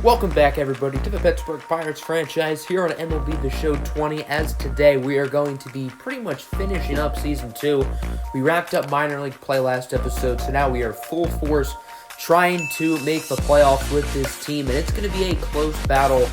Welcome back, everybody, to the Pittsburgh Pirates franchise here on MLB The Show 20. As today, we are going to be pretty much finishing up Season 2. We wrapped up minor league play last episode, so now we are full force trying to make the playoffs with this team, and it's going to be a close battle.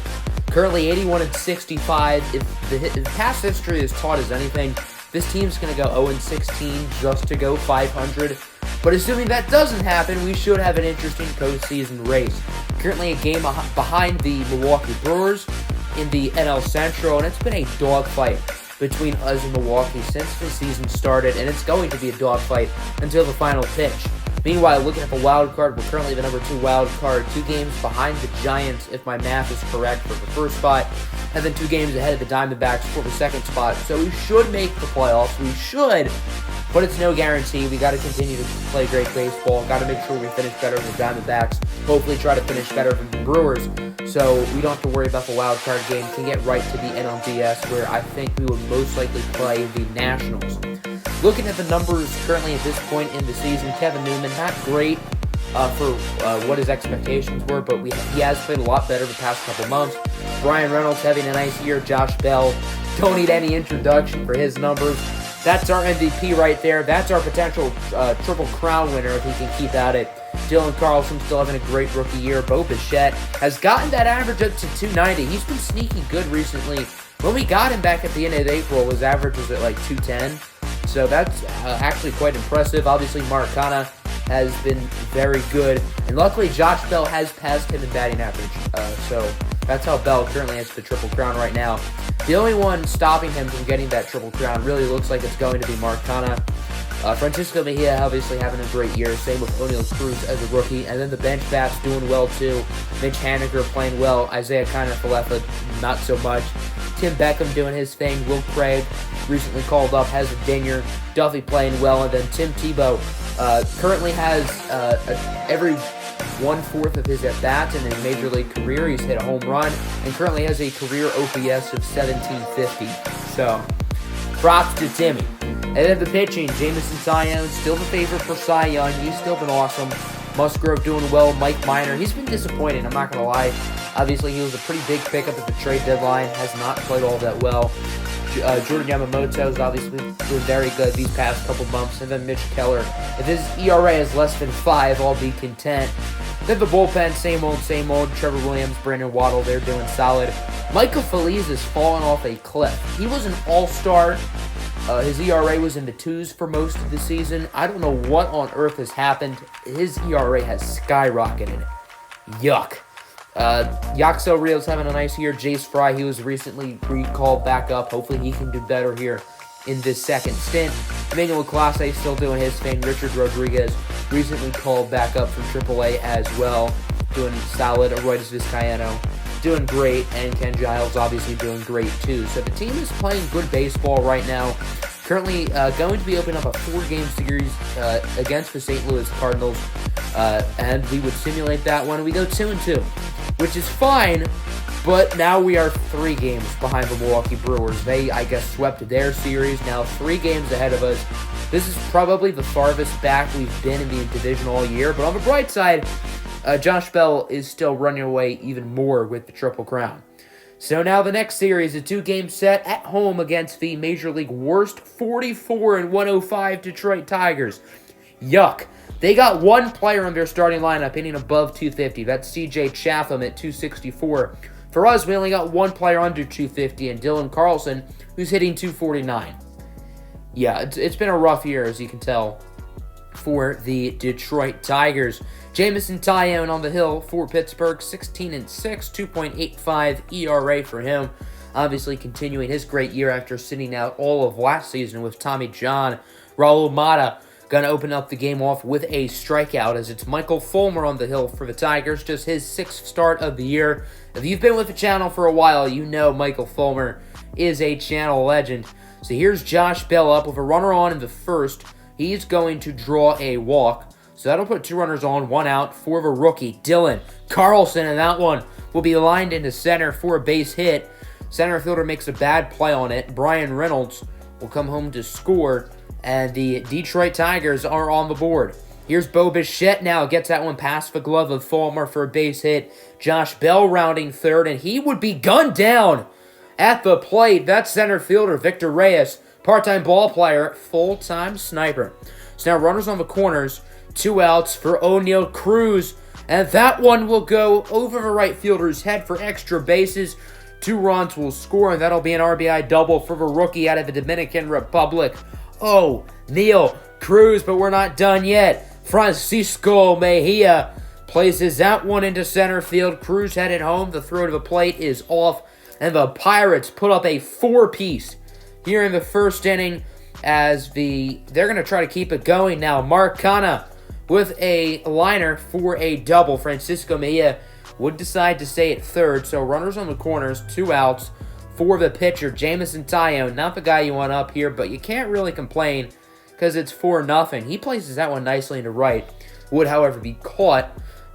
Currently 81-65. If the past history is taught us anything, this team's going to go 0-16 just to go 500. But assuming that doesn't happen, we should have an interesting postseason race. Currently a game behind the Milwaukee Brewers in the NL Central, and it's been a dogfight between us and Milwaukee since the season started, and it's going to be a dogfight until the final pitch. Meanwhile, looking at the wild card, we're currently the number 2 wild card, 2 games behind the Giants, if my math is correct, for the first spot, and then 2 games ahead of the Diamondbacks for the second spot. So we should make the playoffs. We should, but it's no guarantee. We got to continue to play great baseball. Got to make sure we finish better than the Diamondbacks. Hopefully try to finish better than the Brewers, so we don't have to worry about the wild card game. Can get right to the NLDS, where I think we would most likely play the Nationals. Looking at the numbers currently at this point in the season, Kevin Newman, not great for what his expectations were, but he has played a lot better the past couple months. Brian Reynolds having a nice year. Josh Bell, don't need any introduction for his numbers. That's our MVP right there. That's our potential Triple Crown winner if he can keep at it. Dylan Carlson still having a great rookie year. Bo Bichette has gotten that average up to 290. He's been sneaky good recently. When we got him back at the end of April, his average was at like 210. So that's actually quite impressive. Obviously, Mark Canha has been very good. And luckily, Josh Bell has passed him in batting average. So that's how Bell currently has the Triple Crown right now. The only one stopping him from getting that Triple Crown really looks like it's going to be Mark Canha. Francisco Mejia obviously having a great year. Same with O'Neal Cruz as a rookie. And then the bench bats doing well too. Mitch Haniger playing well. Isaiah Kiner-Falefa not so much. Tim Beckham doing his thing. Will Craig recently called up, has a dinger. Duffy playing well. And then Tim Tebow currently has every 1/4 of his at-bats in his major league career. He's hit a home run and currently has a career OPS of 1750. So, props to Timmy. And then the pitching, Jameson Taillon, still the favorite for Cy Young. He's still been awesome. Musgrove doing well. Mike Minor, he's been disappointing, I'm not going to lie. Obviously, he was a pretty big pickup at the trade deadline. Has not played all that well. Jordan Yamamoto has obviously been very good these past couple months. And then Mitch Keller. If his ERA is less than 5, I'll be content. Then the bullpen, same old, same old. Trevor Williams, Brandon Waddle, they're doing solid. Michael Feliz has fallen off a cliff. He was an all-star. His ERA was in the 2s for most of the season. I don't know what on earth has happened. His ERA has skyrocketed. Yuck. Yaxel Rios having a nice year. Jace Fry, he was recently recalled back up. Hopefully he can do better here in this second stint. Emmanuel Clase still doing his thing. Richard Rodriguez recently called back up from AAA as well. Doing solid. Aroydis Vizcaino doing great. And Ken Giles obviously doing great too. So the team is playing good baseball right now. Currently going to be opening up a 4-game series against the St. Louis Cardinals. And we would simulate that one. We go 2-2. Which is fine, but now we are 3 games behind the Milwaukee Brewers. They, I guess, swept their series. Now 3 games ahead of us. This is probably the farthest back we've been in the division all year. But on the bright side, Josh Bell is still running away even more with the Triple Crown. So now the next series, a 2-game set at home against the Major League worst 44-105 Detroit Tigers. Yuck. They got 1 player in their starting lineup hitting above 250. That's C.J. Chatham at 264. For us, we only got 1 player under 250, and Dylan Carlson, who's hitting 249. Yeah, it's been a rough year, as you can tell, for the Detroit Tigers. Jameson Taillon on the hill for Pittsburgh, 16-6, 2.85 ERA for him. Obviously continuing his great year after sitting out all of last season with Tommy John. Raul Mata going to open up the game off with a strikeout as it's Michael Fulmer on the hill for the Tigers. Just his 6th start of the year. If you've been with the channel for a while, you know Michael Fulmer is a channel legend. So here's Josh Bell up with a runner on in the first. He's going to draw a walk. So that'll put 2 runners on, 1 out for the rookie, Dylan Carlson. And that one will be lined into center for a base hit. Center fielder makes a bad play on it. Brian Reynolds will come home to score. And the Detroit Tigers are on the board. Here's Bo Bichette now. Gets that one past the glove of Fulmer for a base hit. Josh Bell rounding third, and he would be gunned down at the plate. That's center fielder Victor Reyes, part-time ball player, full-time sniper. So now runners on the corners, 2 outs for O'Neal Cruz, and that one will go over the right fielder's head for extra bases. 2 runs will score, and that'll be an RBI double for the rookie out of the Dominican Republic, O'Neal Cruz. But we're not done yet. Francisco Mejia places that one into center field. Cruz headed home. The throw to the plate is off, and the Pirates put up a 4-piece here in the first inning as they're going to try to keep it going now. Marcana with a liner for a double. Francisco Mejia would decide to stay at third, so runners on the corners, 2 outs for the pitcher, Jameson Taillon. Not the guy you want up here, but you can't really complain because it's 4-0. He places that one nicely into right. Would, however, be caught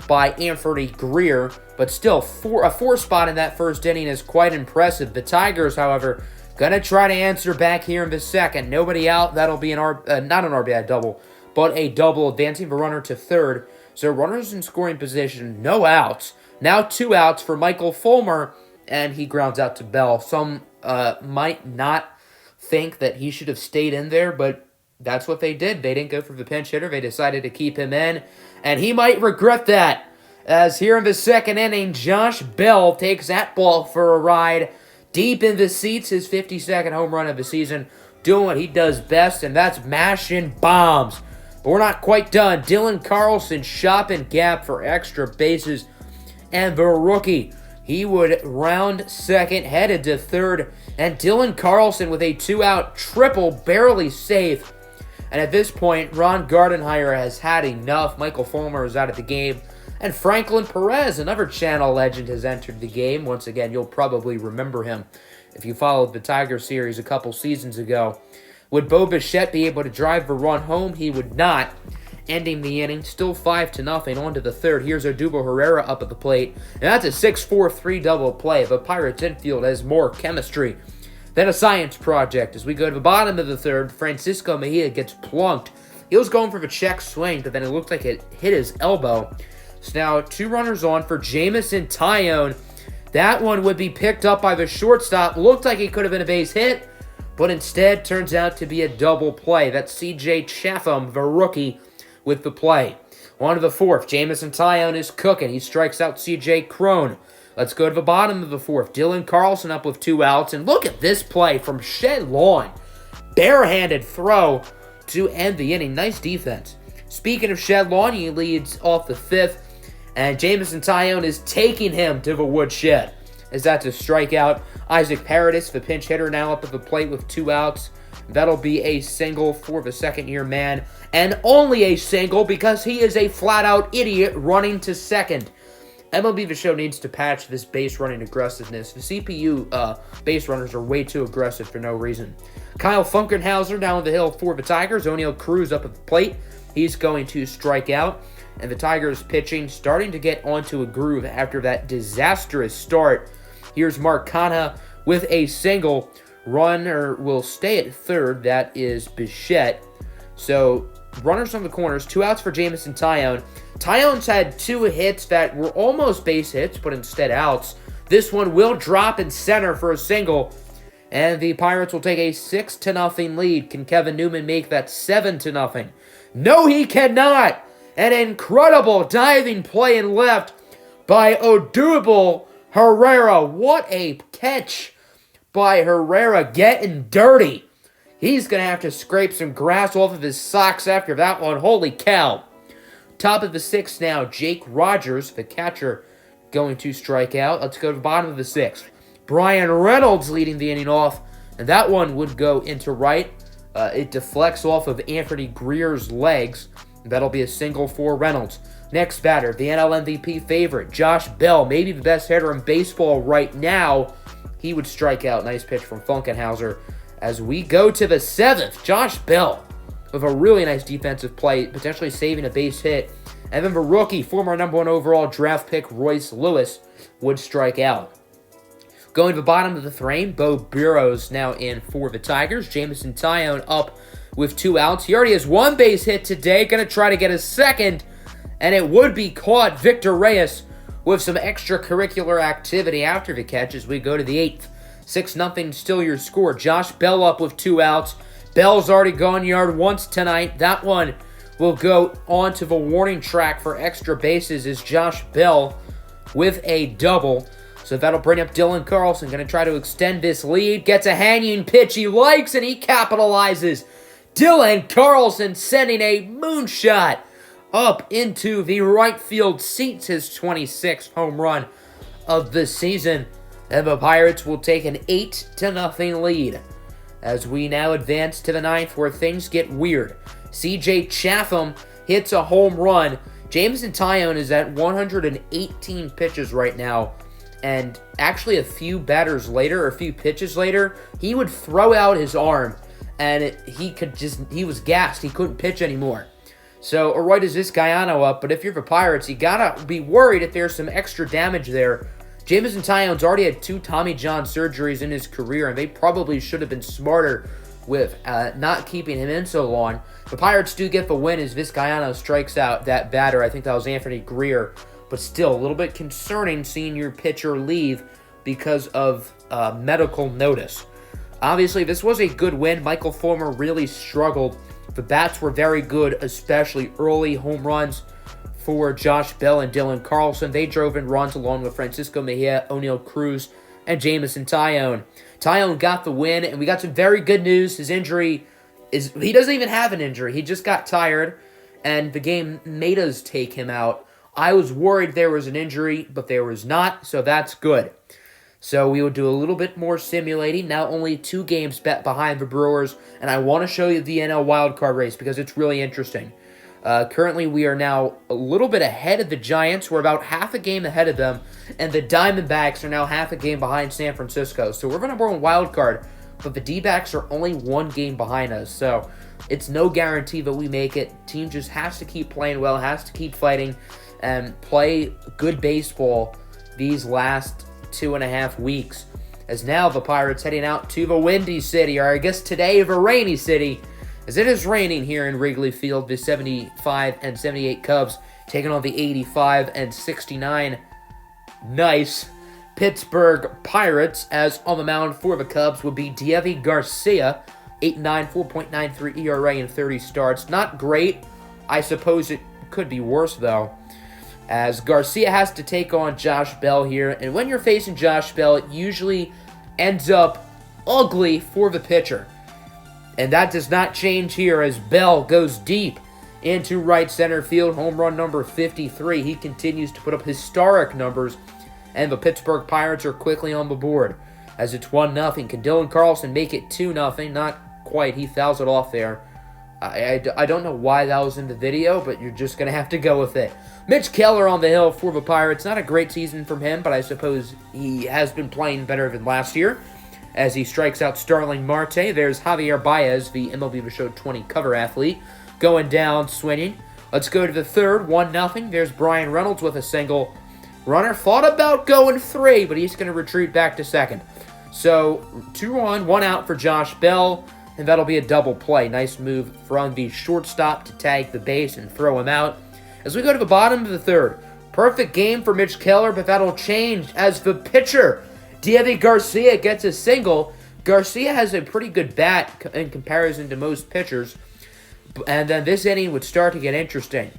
by Anthony Greer, but still, a 4 spot in that first inning is quite impressive. The Tigers, however, going to try to answer back here in the second. Nobody out. That'll be not an RBI double, but a double, advancing the runner to third. So runners in scoring position, no outs. Now 2 outs for Michael Fulmer, and he grounds out to Bell. Some might not think that he should have stayed in there, but that's what they did. They didn't go for the pinch hitter. They decided to keep him in, and he might regret that, as here in the second inning, Josh Bell takes that ball for a ride deep in the seats, his 52nd home run of the season, doing what he does best, and that's mashing bombs. But we're not quite done. Dylan Carlson shopping gap for extra bases, and the rookie, he would round second, headed to third, and Dylan Carlson with a 2-out triple, barely safe. And at this point, Ron Gardenhire has had enough. Michael Fulmer is out of the game, and Franklin Perez, another Channel legend, has entered the game. Once again, you'll probably remember him if you followed the Tiger series a couple seasons ago. Would Bo Bichette be able to drive the run home? He would not, ending the inning, still 5-0, on to the third. Here's Odubel Herrera up at the plate, and that's a 6-4-3 double play. The Pirates infield has more chemistry than a science project. As we go to the bottom of the third, Francisco Mejia gets plunked. He was going for the check swing, but then it looked like it hit his elbow. So now 2 runners on for Jameson Taillon. That one would be picked up by the shortstop. Looked like it could have been a base hit, but instead turns out to be a double play. That's C.J. Chatham, the rookie, with the play. On to the fourth. Jameson Taillon is cooking. He strikes out C.J. Crone. Let's go to the bottom of the fourth. Dylan Carlson up with 2 outs. And look at this play from Shed Lawn. Barehanded throw to end the inning. Nice defense. Speaking of Shed Lawn, he leads off the 5th. And Jameson Taillon is taking him to the woodshed, as that's a strikeout. Isaac Paradis, the pinch hitter, now up at the plate with 2 outs. That'll be a single for the second-year man, and only a single because he is a flat-out idiot running to second. MLB The Show needs to patch this base running aggressiveness. The CPU base runners are way too aggressive for no reason. Kyle Funkenhauser down the hill for the Tigers. O'Neal Cruz up at the plate. He's going to strike out. And the Tigers pitching starting to get onto a groove after that disastrous start. Here's Marcana with a single. Runner will stay at third. That is Bichette. So runners on the corners. 2 outs for Jameson Taillon. Taillon's had 2 hits that were almost base hits, but instead outs. This one will drop in center for a single. And the Pirates will take a 6-0 lead. Can Kevin Newman make that 7-0? No, he cannot. An incredible diving play in left by Odubel Herrera. What a catch by Herrera, getting dirty. He's going to have to scrape some grass off of his socks after that one. Holy cow. Top of the 6th now, Jake Rogers, the catcher, going to strike out. Let's go to the bottom of the 6th. Brian Reynolds leading the inning off, and that one would go into right. It deflects off of Anthony Greer's legs. That'll be a single for Reynolds. Next batter, the NL MVP favorite, Josh Bell, maybe the best hitter in baseball right now. He would strike out. Nice pitch from Funkenhauser. As we go to the 7th, Josh Bell with a really nice defensive play, potentially saving a base hit. And then the rookie, former number 1 overall draft pick, Royce Lewis, would strike out. Going to the bottom of the frame, Bo Burrows now in for the Tigers. Jameson Taillon up with 2 outs. He already has 1 base hit today. Going to try to get a second, and it would be caught. Victor Reyes with some extracurricular activity after the catch as we go to the 8th. 6-0 still your score. Josh Bell up with 2 outs. Bell's already gone yard once tonight. That one will go onto the warning track for extra bases as Josh Bell with a double. So that'll bring up Dylan Carlson. Going to try to extend this lead. Gets a hanging pitch he likes, and he capitalizes. Dylan Carlson sending a moonshot up into the right field seats, his 26th home run of the season. And the Pirates will take an 8-0 lead as we now advance to the 9th where things get weird. C.J. Chatham hits a home run. Jameson Taillon is at 118 pitches right now. And actually a few pitches later, he would throw out his arm and he was gassed. He couldn't pitch anymore. So Aroydas is Guyano up, but if you're the Pirates, you gotta be worried if there's some extra damage there. Jameson Taillon's already had 2 Tommy John surgeries in his career, and they probably should have been smarter with not keeping him in so long. The Pirates do get the win as Vizcaino strikes out that batter. I think that was Anthony Greer, but still a little bit concerning seeing your pitcher leave because of medical notice. Obviously, this was a good win. Michael Fulmer really struggled. The bats were very good, especially early home runs for Josh Bell and Dylan Carlson. They drove in runs along with Francisco Mejia, O'Neal Cruz, and Jameson Taillon. Taillon got the win, and we got some very good news. His injury he doesn't even have an injury. He just got tired, and the game made us take him out. I was worried there was an injury, but there was not, so that's good. So we will do a little bit more simulating. Now only 2 games bet behind the Brewers, and I want to show you the NL wildcard race because it's really interesting. Currently, we are now a little bit ahead of the Giants. We're about half a game ahead of them, and the Diamondbacks are now half a game behind San Francisco. So we're the number 1 wild card, but the D-backs are only 1 game behind us. So it's no guarantee that we make it. Team just has to keep playing well, has to keep fighting, and play good baseball these last 2.5 weeks. As now the Pirates heading out to the Windy City, or I guess today the Rainy City, as it is raining here in Wrigley Field. The 75 and 78 Cubs taking on the 85 and 69 nice Pittsburgh Pirates, as on the mound for the Cubs would be Deivi Garcia, 8.9, 4.93 ERA in 30 starts. Not great. I suppose it could be worse, though, as Garcia has to take on Josh Bell here. And when you're facing Josh Bell, it usually ends up ugly for the pitcher. And that does not change here as Bell goes deep into right center field. Home run number 53. He continues to put up historic numbers, and the Pittsburgh Pirates are quickly on the board as it's 1-0. Can Dylan Carlson make it 2-0? Not quite. He fouls it off there. I don't know why that was in the video, but you're just going to have to go with it. Mitch Keller on the hill for the Pirates. Not a great season from him, but I suppose he has been playing better than last year as he strikes out Starling Marte. There's Javier Baez, the MLB The Show 20 cover athlete, going down, swinging. Let's go to the 3rd, 1-0. There's Brian Reynolds with a single. Runner thought about going 3, but he's going to retreat back to 2nd. So 2 on, 1 out for Josh Bell, and that'll be a double play. Nice move from the shortstop to tag the base and throw him out. As we go to the bottom of the 3rd, perfect game for Mitch Keller, but that'll change as the pitcher, Deivi Garcia, gets a single. Garcia has a pretty good bat in comparison to most pitchers, and then this inning would start to get interesting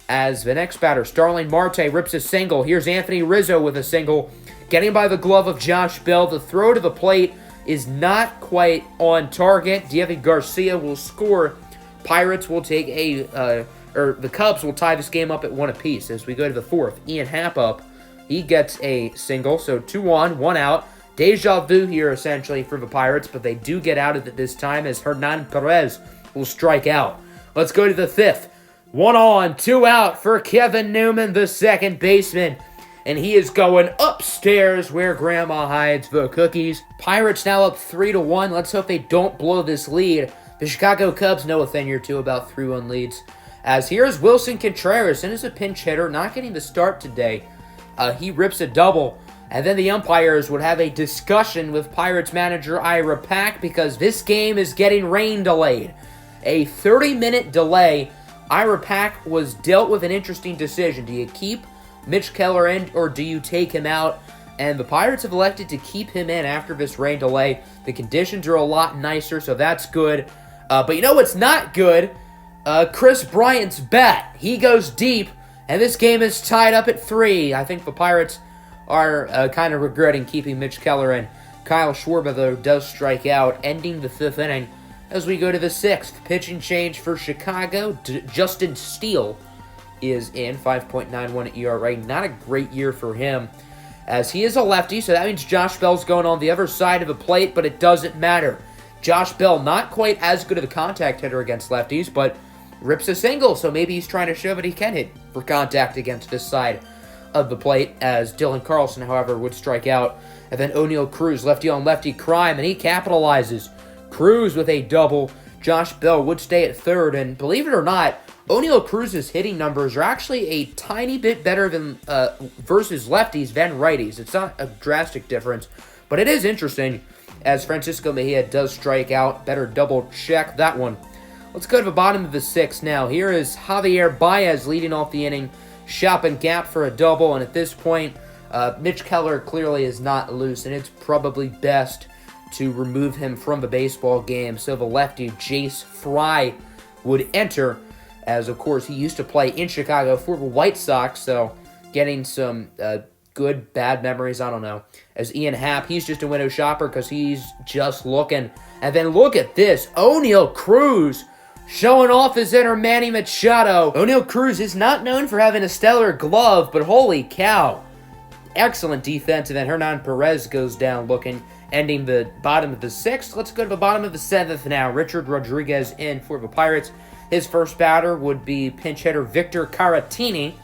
as the next batter, Starling Marte, rips a single. Here's Anthony Rizzo with a single, getting by the glove of Josh Bell. The throw to the plate is not quite on target. Deivi Garcia will score. Pirates will take the Cubs will tie this game up at 1 apiece. As we go to the 4th, Ian Happ up. He gets a single, so 2 on, 1 out. Deja vu here, essentially, for the Pirates, but they do get out of it this time as Hernan Perez will strike out. Let's go to the 5th. 1 on, 2 out for Kevin Newman, the second baseman. And he is going upstairs where Grandma hides the cookies. Pirates now up 3-1. Let's hope they don't blow this lead. The Chicago Cubs know a thing or two about 3-1 leads. As here's Wilson Contreras, and as a pinch hitter, not getting the start today. He rips a double, and then the umpires would have a discussion with Pirates manager Ira Pack because this game is getting rain delayed. a 30-minute delay. Ira Pack was dealt with an interesting decision. Do you keep Mitch Keller in, or do you take him out? And the Pirates have elected to keep him in after this rain delay. The conditions are a lot nicer, so that's good. But you know what's not good? Chris Bryant's bat. He goes deep, and this game is tied up at 3. I think the Pirates are kind of regretting keeping Mitch Keller in. Kyle Schwarber, though, does strike out, ending the 5th inning. As we go to the 6th, pitching change for Chicago. Justin Steele is in, 5.91 ERA. Not a great year for him, as he is a lefty, so that means Josh Bell's going on the other side of the plate, but it doesn't matter. Josh Bell, not quite as good of a contact hitter against lefties, but rips a single, so maybe he's trying to show that he can hit for contact against this side of the plate, as Dylan Carlson, however, would strike out. And then O'Neal Cruz, lefty-on-lefty crime, and he capitalizes. Cruz with a double. Josh Bell would stay at 3rd, and believe it or not, O'Neal Cruz's hitting numbers are actually a tiny bit better than versus lefties than righties. It's not a drastic difference, but it is interesting, as Francisco Mejia does strike out. Better double-check that one. Let's go to the bottom of the 6th now. Here is Javier Baez leading off the inning. Shop and gap for a double, and at this point, Mitch Keller clearly is not loose, and it's probably best to remove him from the baseball game. So the lefty, Jace Fry, would enter, as of course he used to play in Chicago for the White Sox, so getting some good, bad memories, I don't know. As Ian Happ, he's just a window shopper because he's just looking. And then look at this, O'Neal Cruz showing off his inner Manny Machado. O'Neal Cruz is not known for having a stellar glove, but holy cow. Excellent defense, and then Hernan Perez goes down looking, ending the bottom of the 6th. Let's go to the bottom of the 7th now. Richard Rodriguez in for the Pirates. His first batter would be pinch hitter Victor Caratini,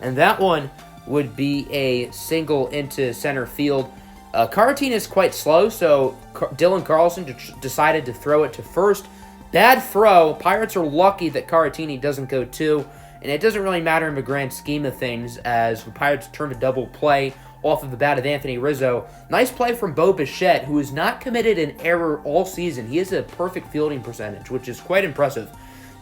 and that one would be a single into center field. Caratini is quite slow, so Dylan Carlson decided to throw it to first. Bad throw. Pirates are lucky that Caratini doesn't go 2, and it doesn't really matter in the grand scheme of things, as the Pirates turn to double play off of the bat of Anthony Rizzo. Nice play from Bo Bichette, who has not committed an error all season. He has a perfect fielding percentage, which is quite impressive.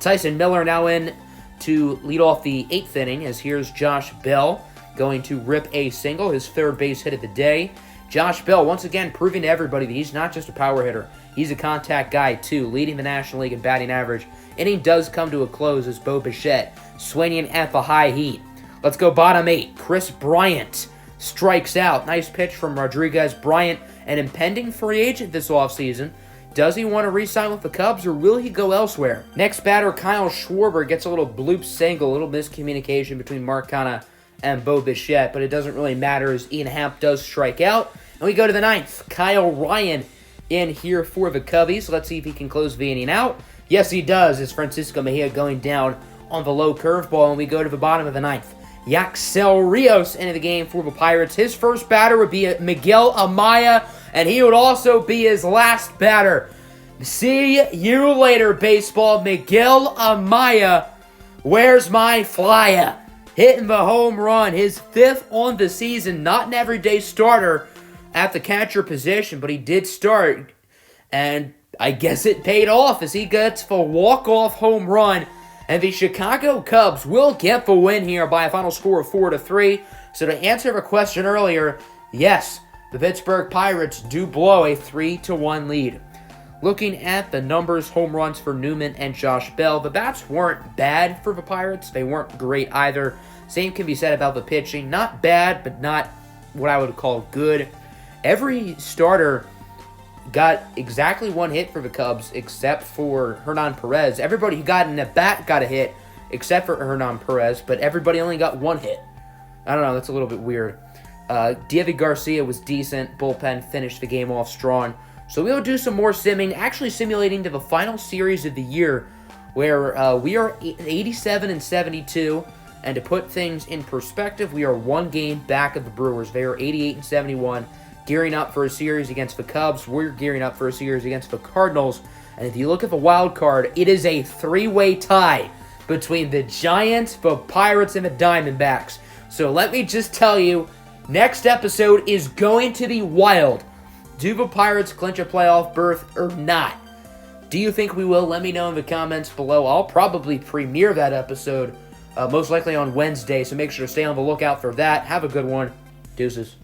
Tyson Miller now in to lead off the 8th inning, as here's Josh Bell going to rip a single, his 3rd base hit of the day. Josh Bell, once again, proving to everybody that he's not just a power hitter. He's a contact guy, too, leading the National League in batting average. Inning does come to a close as Bo Bichette swinging at the high heat. Let's go bottom 8. Chris Bryant strikes out. Nice pitch from Rodriguez. Bryant, an impending free agent this offseason. Does he want to re-sign with the Cubs, or will he go elsewhere? Next batter, Kyle Schwarber, gets a little bloop single, a little miscommunication between Mark Canha and Bo Bichette, but it doesn't really matter as Ian Happ does strike out. And we go to the 9th. Kyle Ryan in here for the Cubbies. Let's see if he can close the inning out. Yes, he does, as Francisco Mejia going down on the low curveball, and we go to the bottom of the 9th. Yaxel Rios into the game for the Pirates. His first batter would be Miguel Amaya, and he would also be his last batter. See you later, baseball. Miguel Amaya, where's my flyer? Hitting the home run, his 5th on the season. Not an everyday starter at the catcher position, but he did start, and I guess it paid off as he gets the walk-off home run. And the Chicago Cubs will get the win here by a final score of 4-3. So to answer the question earlier, yes, the Pittsburgh Pirates do blow a 3-1 lead. Looking at the numbers, home runs for Newman and Josh Bell, the bats weren't bad for the Pirates. They weren't great either. Same can be said about the pitching. Not bad, but not what I would call good. Every starter got exactly 1 hit for the Cubs, except for Hernan Perez. Everybody who got in at bat got a hit, except for Hernan Perez, but everybody only got 1 hit. I don't know, that's a little bit weird. Diego Garcia was decent. Bullpen finished the game off strong. So we'll do some more simming, actually simulating to the final series of the year, where we are 87-72, and to put things in perspective, we are 1 game back of the Brewers. They are 88-71. Gearing up for a series against the Cubs. We're gearing up for a series against the Cardinals. And if you look at the wild card, it is a 3-way tie between the Giants, the Pirates, and the Diamondbacks. So let me just tell you, next episode is going to be wild. Do the Pirates clinch a playoff berth or not? Do you think we will? Let me know in the comments below. I'll probably premiere that episode most likely on Wednesday, so make sure to stay on the lookout for that. Have a good one. Deuces.